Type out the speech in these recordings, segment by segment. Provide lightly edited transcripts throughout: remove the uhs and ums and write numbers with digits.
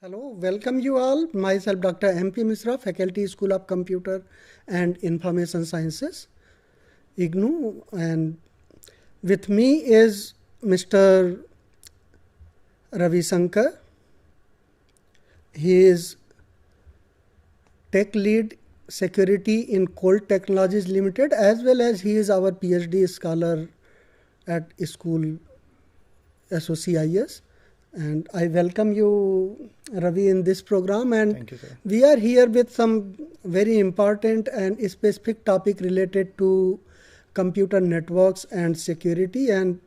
Hello, welcome you all. Myself Dr. MP Mishra, Faculty School of Computer and Information Sciences, IGNOU, and with me is Mr. Ravi Shankar. He is Tech Lead Security in Colt Technologies Limited, as well as he is our Ph.D. scholar at school SOCIS. And I welcome you, Ravi, in this program. And Thank you, sir. we are here with some very important and specific topic related to computer networks and security. And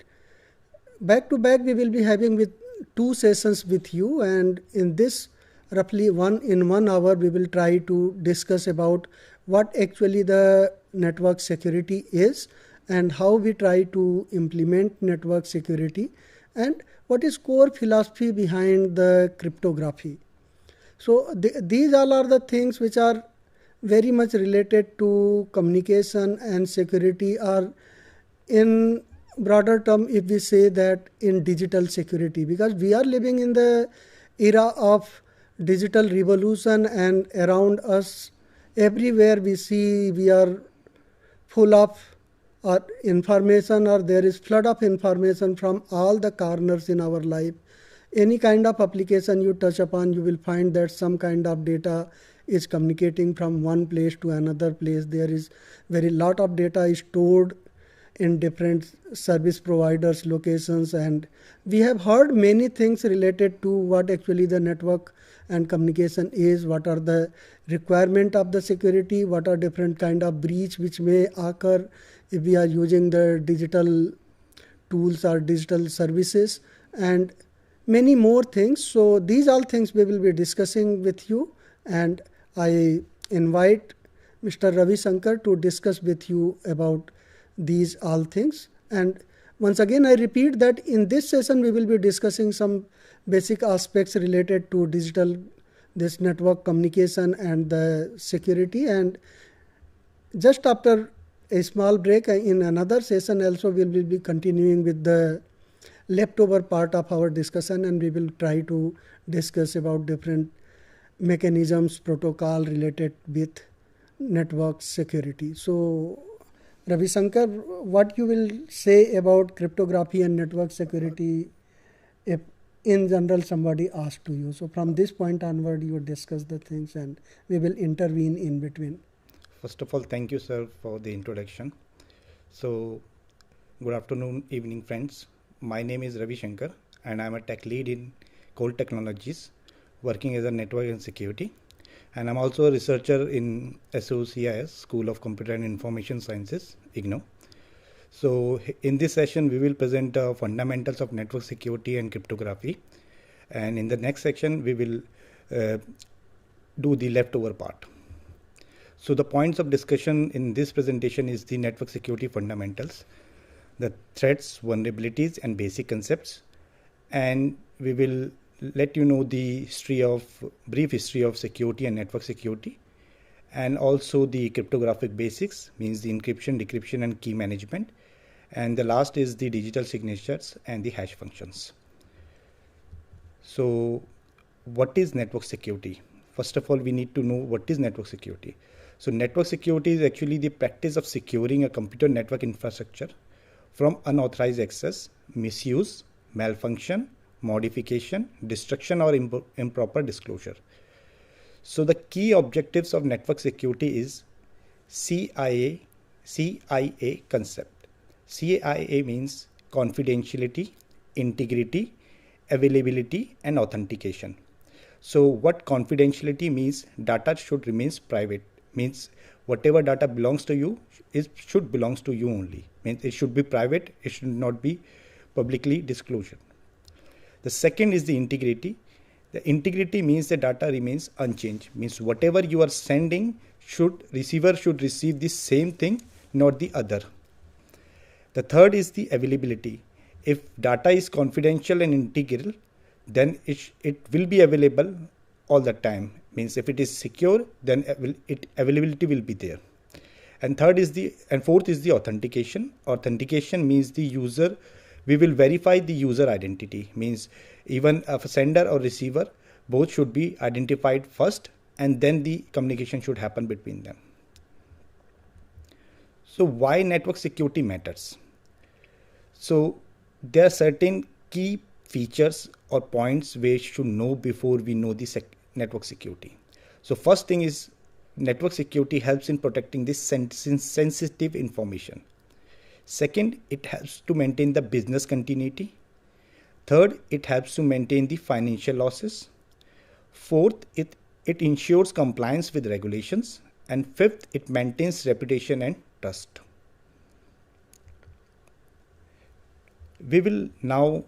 back to back, we will be having with two sessions with you. And in this, roughly 1 hour, we will try to discuss about what actually the network security is and how we try to implement network security and what is core philosophy behind the cryptography. So these all are the things which are very much related to communication and security, or in broader term if we say that in digital security, because we are living in the era of digital revolution, and around us everywhere we see we are full of or information, or there is flood of information from all the corners in our life. Any kind of application you touch upon, you will find that some kind of data is communicating from one place to another place. There is very lot of data is stored in different service providers locations, and we have heard many things related to what actually the network and communication is, what are the requirement of the security, what are different kind of breach which may occur if we are using the digital tools or digital services, and many more things. So these all things we will be discussing with you, and I invite Mr. Ravi Shankar to discuss with you about these all things. And once again I repeat that in this session we will be discussing some basic aspects related to digital, this network communication and the security, and just after a small break in another session also we will be continuing with the leftover part of our discussion, and we will try to discuss about different mechanisms, protocol related with network security. So Ravi Shankar, what you will say about cryptography and network security if in general somebody asks to you? So from this point onward you discuss the things and we will intervene in between. First of all, thank you, sir, for the introduction. So, good afternoon, evening, friends. My name is Ravi Shankar, and I'm a tech lead in Colt Technologies, working as a network and security. And I'm also a researcher in SOCIS, School of Computer and Information Sciences, IGNOU. So, in this session, we will present fundamentals of network security and cryptography. And in the next section, we will do the leftover part. So the points of discussion in this presentation is the network security fundamentals, the threats, vulnerabilities, and basic concepts. And we will let you know the brief history of security and network security, and also the cryptographic basics, means the encryption, decryption, and key management. And the last is the digital signatures and the hash functions. So what is network security? First of all, we need to know what is network security. So network security is actually the practice of securing a computer network infrastructure from unauthorized access, misuse, malfunction, modification, destruction, or improper disclosure. So the key objectives of network security is CIA concept. CIA means confidentiality, integrity, availability, and authentication. So what confidentiality means? Data should remain private. Means whatever data belongs to you should belongs to you only. Means it should be private. It should not be publicly disclosed. The second is the integrity. The integrity means the data remains unchanged. Means whatever you are sending, receiver should receive the same thing, not the other. The third is the availability. If data is confidential and integral, then it will be available all the time. Means if it is secure, then availability will be there. And fourth is the authentication. Authentication means we will verify the user identity. Means even a sender or receiver both should be identified first, and then the communication should happen between them. So why network security matters? So there are certain key features or points we should know before we know the network security. So first thing is, network security helps in protecting this sensitive information. Second, it helps to maintain the business continuity. Third, it helps to maintain the financial losses. Fourth, it ensures compliance with regulations. And fifth, it maintains reputation and trust. We will now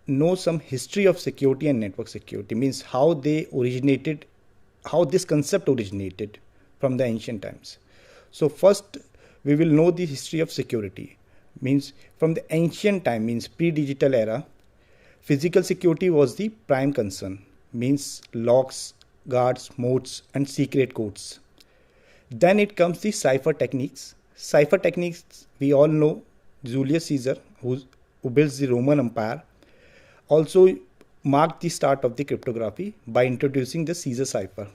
know some history of security and network security, means how they originated, how this concept originated from the ancient times. So first, we will know the history of security, means from the ancient time, means pre-digital era, physical security was the prime concern, means locks, guards, moats, and secret codes. Then it comes the cipher techniques. Cipher techniques, we all know Julius Caesar, who builds the Roman Empire, also marked the start of the cryptography by introducing the Caesar cipher.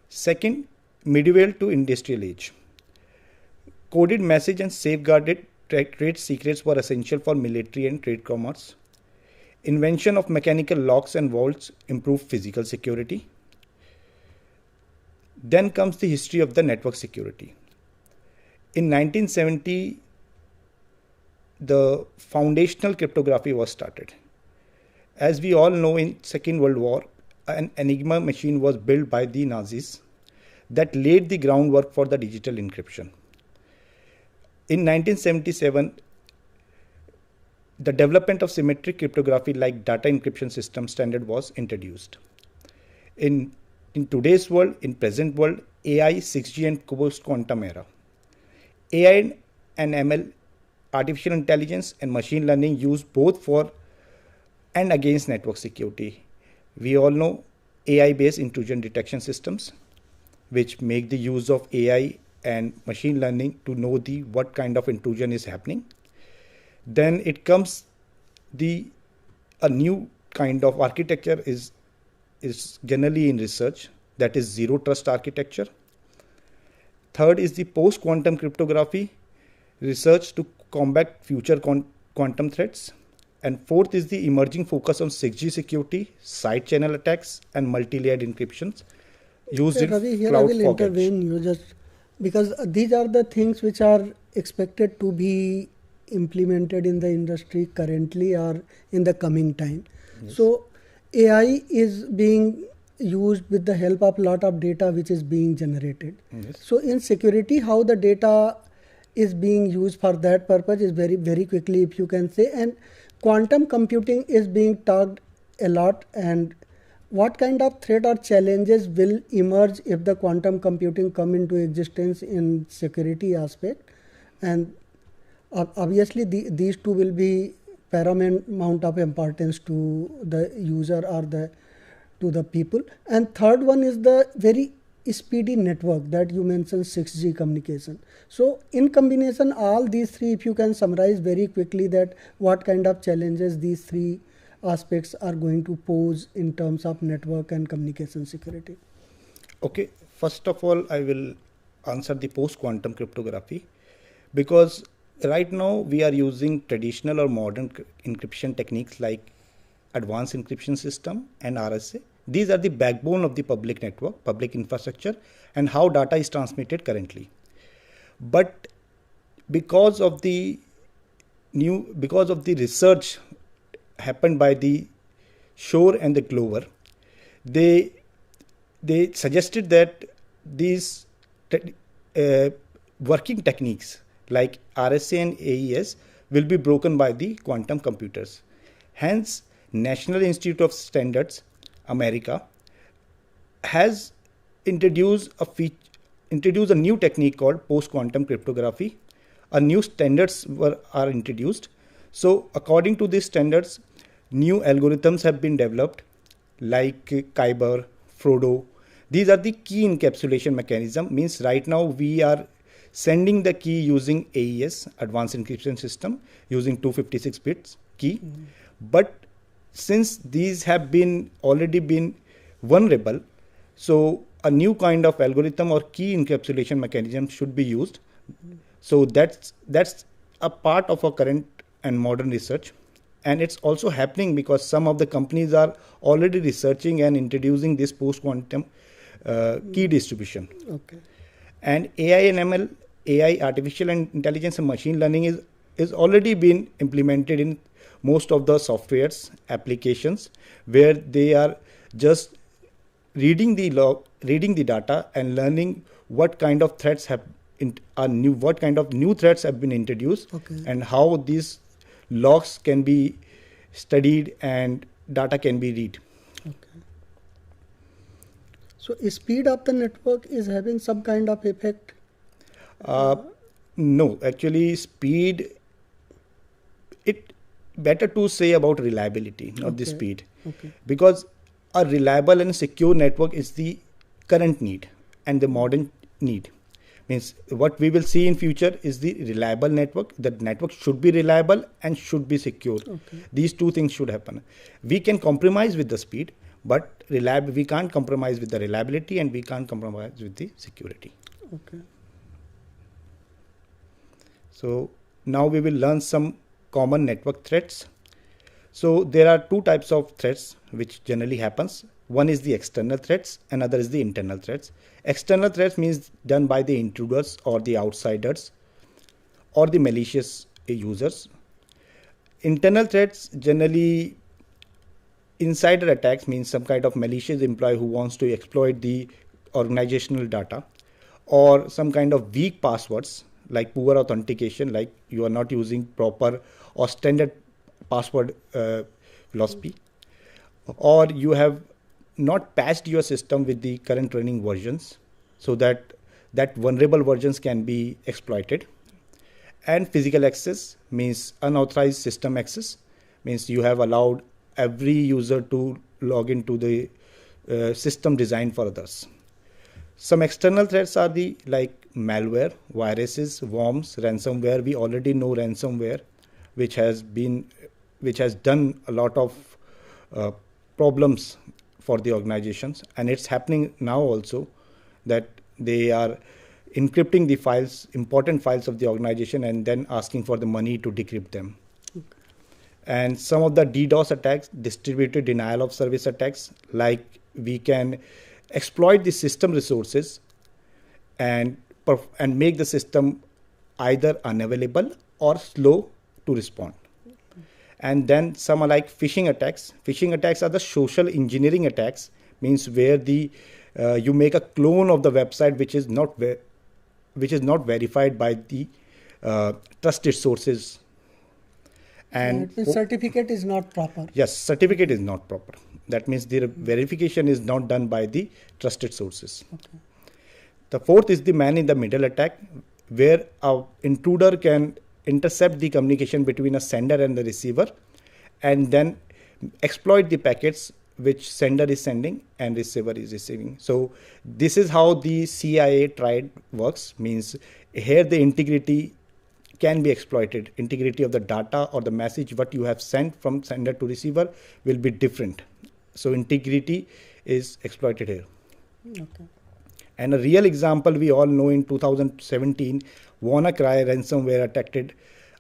Second, medieval to industrial age. Coded message and safeguarded trade secrets were essential for military and trade commerce. Invention of mechanical locks and vaults improved physical security. Then comes the history of the network security. In 1970, the foundational cryptography was started. As we all know, in Second World War, an Enigma machine was built by the Nazis that laid the groundwork for the digital encryption. In 1977, the development of symmetric cryptography like data encryption system standard was introduced. In today's world, in present world, AI, 6G and post-quantum era. AI and ML, artificial intelligence and machine learning used both for and against network security. We all know AI-based intrusion detection systems, which make the use of AI and machine learning to know what kind of intrusion is happening. Then it comes a new kind of architecture is generally in research, that is zero trust architecture. Third is the post-quantum cryptography, research to combat future quantum threats. And fourth is the emerging focus on 6G security, side channel attacks, and multi-layered encryptions used in Ravi, here cloud I will forge. intervene you just because these are the things which are expected to be implemented in the industry currently or in the coming time. Yes. So AI is being used with the help of a lot of data which is being generated. Yes. So in security, how the data is being used for that purpose is very, very quickly, if you can say. And quantum computing is being talked a lot. And what kind of threat or challenges will emerge if the quantum computing come into existence in security aspect? And obviously these two will be paramount of importance to the user or to the people. And third one is the very speedy network that you mentioned, 6G communication. So in combination, all these three, if you can summarize very quickly that what kind of challenges these three aspects are going to pose in terms of network and communication security. Okay, first of all, I will answer the post-quantum cryptography, because right now we are using traditional or modern encryption techniques like advanced encryption system and RSA. These are the backbone of the public network, public infrastructure, and how data is transmitted currently. But because of the research happened by the Shore and the Glover, they suggested that these working techniques like RSA and AES will be broken by the quantum computers. Hence, National Institute of Standards, America, has introduced a new technique called post-quantum cryptography. New standards are introduced. So according to these standards, new algorithms have been developed like Kyber, Frodo. These are the key encapsulation mechanism. Means right now we are sending the key using AES, advanced encryption system, using 256 bits key. Mm-hmm. But since these have been already been vulnerable, so a new kind of algorithm or key encapsulation mechanism should be used. So that's a part of our current and modern research, and it's also happening because some of the companies are already researching and introducing this post quantum key distribution. Okay. And AI and ML, AI, artificial intelligence and machine learning is already been implemented in most of the softwares applications, where they are just reading the log, reading the data, and learning what kind of threats what kind of new threats have been introduced, Okay. and how these logs can be studied and data can be read. Okay. So speed of the network is having some kind of effect? No, actually speed, it better to say about reliability, not the Okay. speed. Okay. Because a reliable and secure network is the current need and the modern need. Means what we will see in future is the reliable network. The network should be reliable and should be secure. Okay. These two things should happen. We can compromise with the speed, but we can't compromise with the reliability, and we can't compromise with the security. Okay. So now we will learn some common network threats. So there are two types of threats which generally happens. One is the external threats, another is the internal threats. External threats means done by the intruders or the outsiders or the malicious users. Internal threats, generally insider attacks, means some kind of malicious employee who wants to exploit the organizational data, or some kind of weak passwords like poor authentication, like you are not using proper or standard password philosophy, or you have not patched your system with the current running versions, so that vulnerable versions can be exploited. And physical access means unauthorized system access, means you have allowed every user to log into the system designed for others. Some external threats are the like malware, viruses, worms, ransomware. We already know ransomware, which has done a lot of problems for the organizations, and it's happening now also, that they are encrypting the files, important files of the organization, and then asking for the money to decrypt them. Okay. And some of the DDoS attacks, distributed denial of service attacks, like we can exploit the system resources and make the system either unavailable or slow to respond. And then some are like phishing attacks. Phishing attacks are the social engineering attacks, means where you make a clone of the website which is not verified by the trusted sources. And certificate is not proper. Yes, certificate is not proper. That means the verification is not done by the trusted sources. Okay. The fourth is the man in the middle attack, where an intruder can intercept the communication between a sender and the receiver, and then exploit the packets which sender is sending and receiver is receiving. So this is how the CIA triad works, means here the integrity can be exploited. Integrity of the data or the message what you have sent from sender to receiver will be different. So integrity is exploited here. Okay. And a real example we all know, in 2017, WannaCry ransomware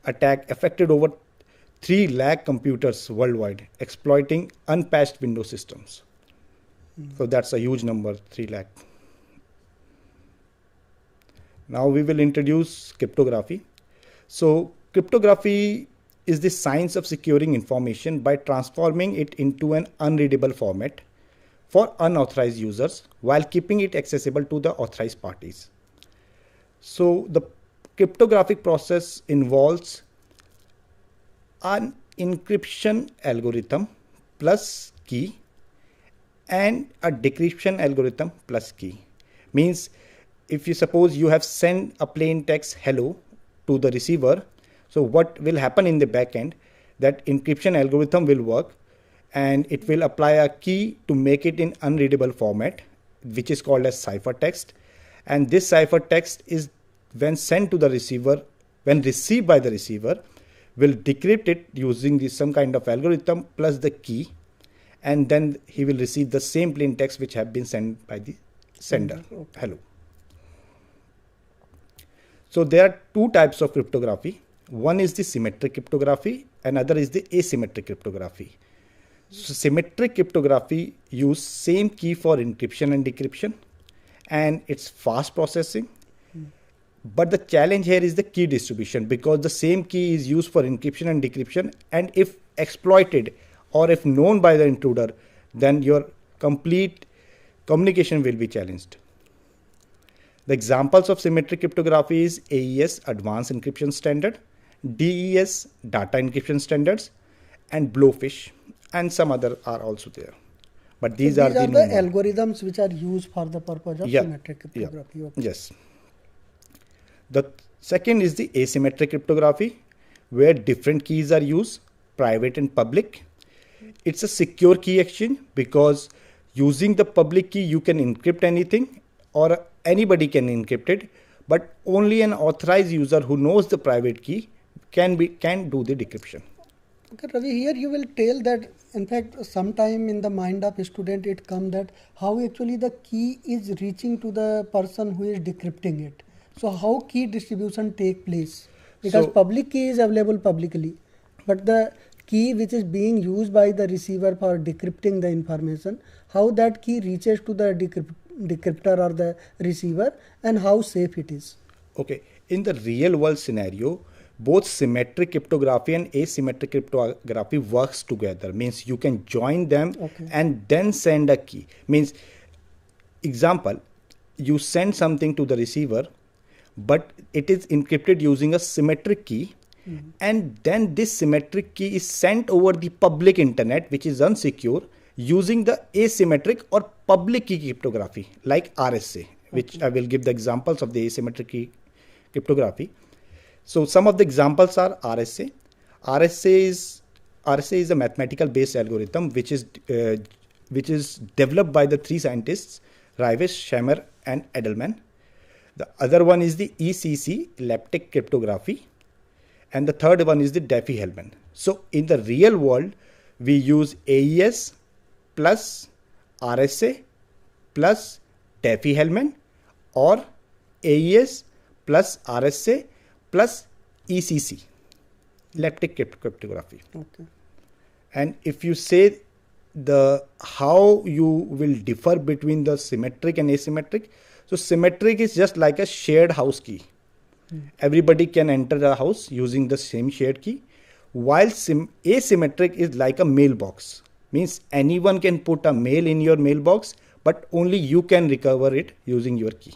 attack affected over 3 lakh computers worldwide, exploiting unpatched Windows systems. So that's a huge number, 3 lakh. Now we will introduce cryptography. So cryptography is the science of securing information by transforming it into an unreadable format for unauthorized users while keeping it accessible to the authorized parties. So the cryptographic process involves an encryption algorithm plus key and a decryption algorithm plus key. Means if you suppose you have sent a plain text hello to the receiver, so what will happen in the back end, that encryption algorithm will work and it will apply a key to make it in unreadable format, which is called as ciphertext. And this ciphertext is, when sent to the receiver, when received by the receiver, will decrypt it using some kind of algorithm plus the key, and then he will receive the same plain text which have been sent by the sender. Okay. Hello. So there are two types of cryptography. One is the symmetric cryptography, and other is the asymmetric cryptography. So symmetric cryptography use same key for encryption and decryption, and it's fast processing. But the challenge here is the key distribution, because the same key is used for encryption and decryption, and if exploited or if known by the intruder, then your complete communication will be challenged. The examples of symmetric cryptography is AES, Advanced Encryption Standard, DES, Data Encryption Standards, and Blowfish, and some other are also there. But these are the algorithms which are used for the purpose of symmetric cryptography. Yeah. Okay. Yes. The second is the asymmetric cryptography, where different keys are used, private and public. It's a secure key exchange, because using the public key you can encrypt anything, or anybody can encrypt it, but only an authorized user who knows the private key can do the decryption. Okay, Ravi, here you will tell that, in fact, sometime in the mind of a student it comes that how actually the key is reaching to the person who is decrypting it. So how key distribution take place? Because public key is available publicly, but the key which is being used by the receiver for decrypting the information, how that key reaches to the decryptor or the receiver, and how safe it is. Okay, in the real world scenario, both symmetric cryptography and asymmetric cryptography works together. Means you can join them and then send a key. Means, example, you send something to the receiver, but it is encrypted using a symmetric key, and then this symmetric key is sent over the public internet, which is unsecure, using the asymmetric or public key cryptography like RSA, which I will give the examples of the asymmetric key cryptography. So some of the examples are RSA. RSA is a mathematical based algorithm which is developed by the three scientists, Ravi, Shankar, and Edelman. The other one is the ECC, elliptic cryptography, and the third one is the Diffie-Hellman. So in the real world, we use AES plus RSA plus Diffie-Hellman, or AES plus RSA plus ECC, elliptic cryptography. Okay. And if you say the how you will differ between the symmetric and asymmetric, so symmetric is just like a shared house key. Everybody can enter the house using the same shared key, while asymmetric is like a mailbox. Means anyone can put a mail in your mailbox, but only you can recover it using your key.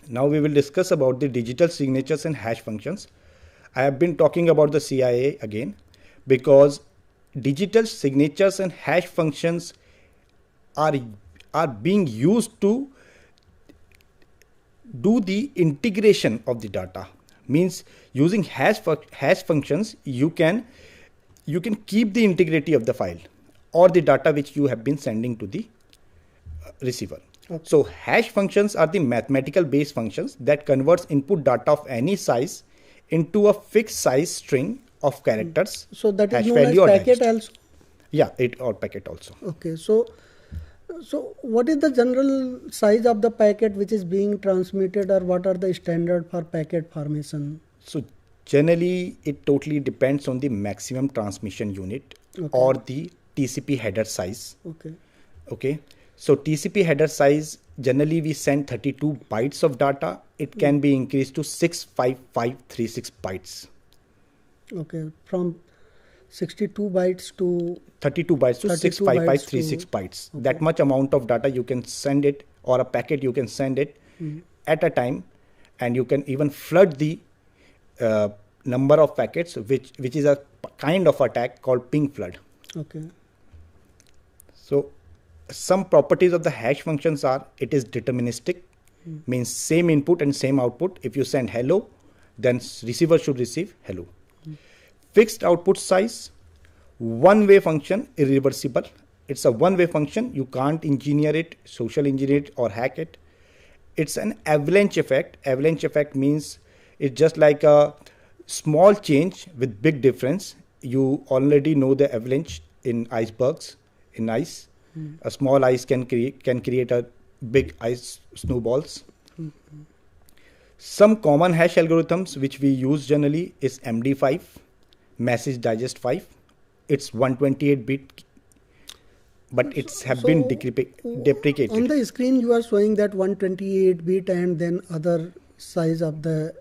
Now we will discuss about the digital signatures and hash functions. I have been talking about the CIA again, because digital signatures and hash functions are being used to do the integration of the data. Means using hash functions, you can keep the integrity of the file or the data which you have been sending to the receiver. Okay. So hash functions are the mathematical based functions that converts input data of any size into a fixed size string of characters. So that is known as packet also? Yeah, or packet also. Okay, so what is the general size of the packet which is being transmitted, or what are the standard for packet formation? So generally it totally depends on the maximum transmission unit or the TCP header size. Okay. So TCP header size, generally we send 32 bytes of data. It can be increased to 65536 bytes. Okay, from 62 bytes to 32 bytes to 65536 bytes. Okay. That much amount of data you can send it, or a packet you can send it at a time, and you can even flood the number of packets, which is a kind of attack called ping flood. Okay. So some properties of the hash functions are, it is deterministic, means same input and same output. If you send hello, then receiver should receive hello. Fixed output size, one-way function, irreversible. It's a one-way function. You can't engineer it, social engineer it, or hack it. It's an avalanche effect. Avalanche effect means It's just like a small change with big difference. You already know the avalanche in icebergs, in ice. A small ice can create a big ice snowballs. Some common hash algorithms which we use generally is MD5, Message Digest 5. It's 128 bit, but it's have been deprecated. On the screen you are showing that 128 bit and then other size of the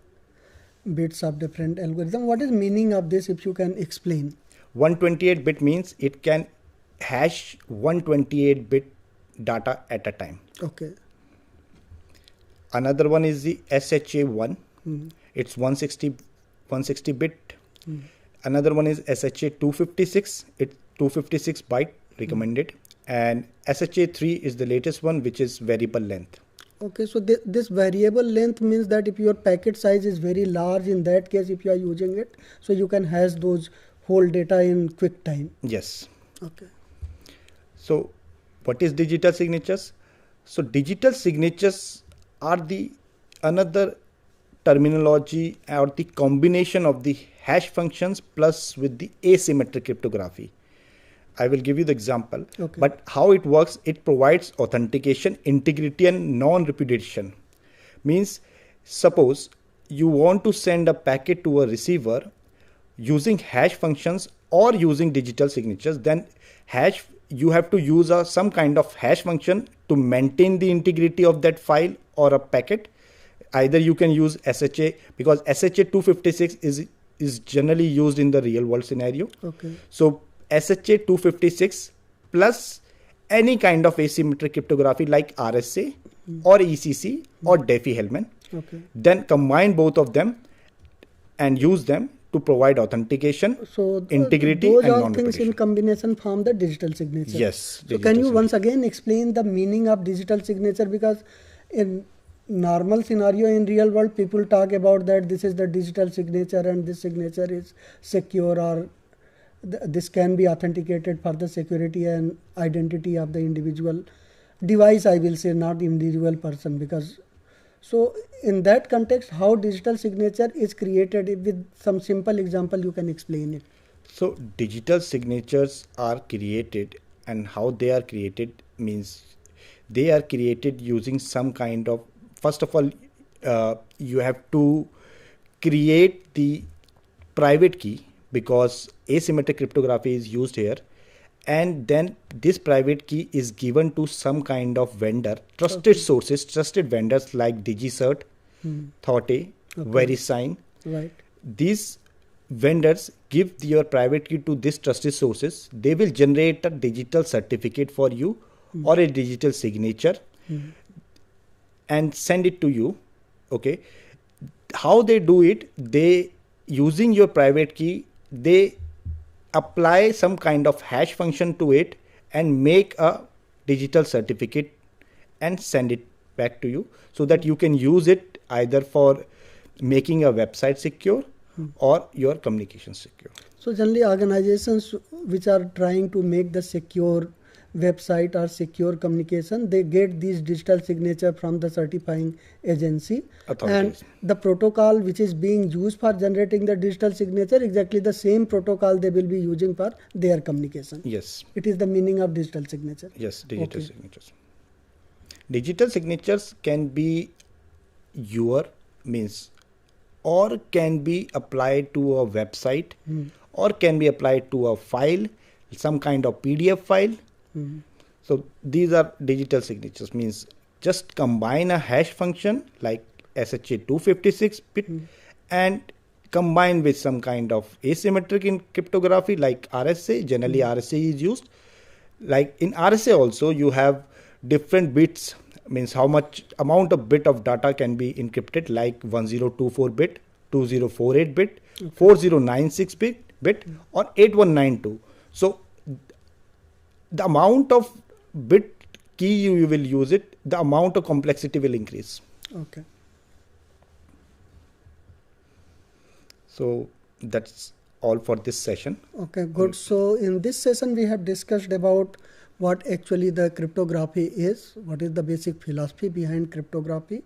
bits of different algorithm. What is meaning of this, if you can explain? 128 bit means it can hash 128 bit data at a time. Okay. Another one is the SHA1. It's 160 bit. Another one is SHA256. It's 256 byte recommended. And SHA3 is the latest one, which is variable length. Okay, so this variable length means that if your packet size is very large, in that case, if you are using it, so you can hash those whole data in quick time. Yes. Okay. So what is digital signatures? So digital signatures are the another terminology or the combination of the hash functions plus with the asymmetric cryptography. I will give you the example. Okay. But how it works, it provides authentication, integrity and non-repudiation. Means suppose you want to send a packet to a receiver using hash functions or using digital signatures, then you have to use some kind of hash function to maintain the integrity of that file or a packet. Either you can use SHA, because SHA-256 is generally used in the real world scenario. Okay. So SHA-256 plus any kind of asymmetric cryptography like RSA or ECC or Diffie-Hellman. Okay. Then combine both of them and use them to provide authentication, so integrity those and all non-repudiation. things in combination form the digital signature. Yes. So can you once again explain the meaning of digital signature? Because in normal scenario in real world, people talk about that this is the digital signature and this signature is secure, or this can be authenticated for the security and identity of the individual device, I will say, not individual person. Because so in that context, how digital signature is created, with some simple example you can explain it. So digital signatures are created, and how they are created means they are created using some kind of, first of all, you have to create the private key, because asymmetric cryptography is used here, and then this private key is given to some kind of vendor, trusted sources, trusted vendors like DigiCert, Thote, VeriSign. Right. These vendors give your private key to these trusted sources. They will generate a digital certificate for you or a digital signature and send it to you. Okay. How they do it? They, using your private key, they apply some kind of hash function to it and make a digital certificate and send it back to you, so that you can use it either for making a website secure or your communication secure. So generally organizations which are trying to make the secure website or secure communication, they get these digital signature from the certifying agency, Authorities. And the protocol which is being used for generating the digital signature, exactly the same protocol they will be using for their communication. Yes. It is the meaning of digital signature. Yes, digital signatures. Digital signatures can be your means, or can be applied to a website, or can be applied to a file, some kind of PDF file. So these are digital signatures, means just combine a hash function like SHA-256 bit and combine with some kind of asymmetric in cryptography like RSA. Generally RSA is used. Like in RSA also you have different bits, means how much amount of bit of data can be encrypted, like 1024 bit, 2048 bit, 4096 bit or 8192. So the amount of bit key you will use it, the amount of complexity will increase. Okay. So that's all for this session. Okay, good. So in this session we have discussed about what actually the cryptography is, what is the basic philosophy behind cryptography,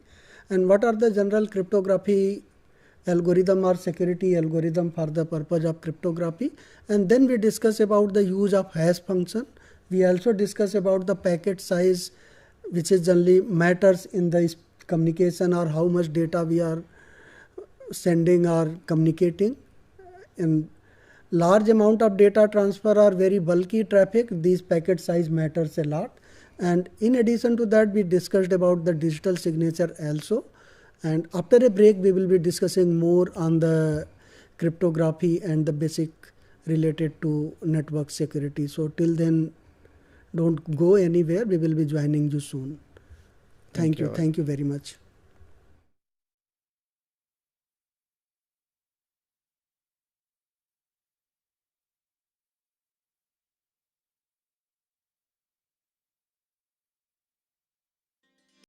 and what are the general cryptography algorithm or security algorithm for the purpose of cryptography. And then we discuss about the use of hash function. We also discuss about the packet size, which is generally matters in the communication, or how much data we are sending or communicating. In large amount of data transfer or very bulky traffic, these packet size matters a lot. And in addition to that, we discussed about the digital signature also. And after a break, we will be discussing more on the cryptography and the basic related to network security. So till then, don't go anywhere. We will be joining you soon. Thank you. Thank you very much.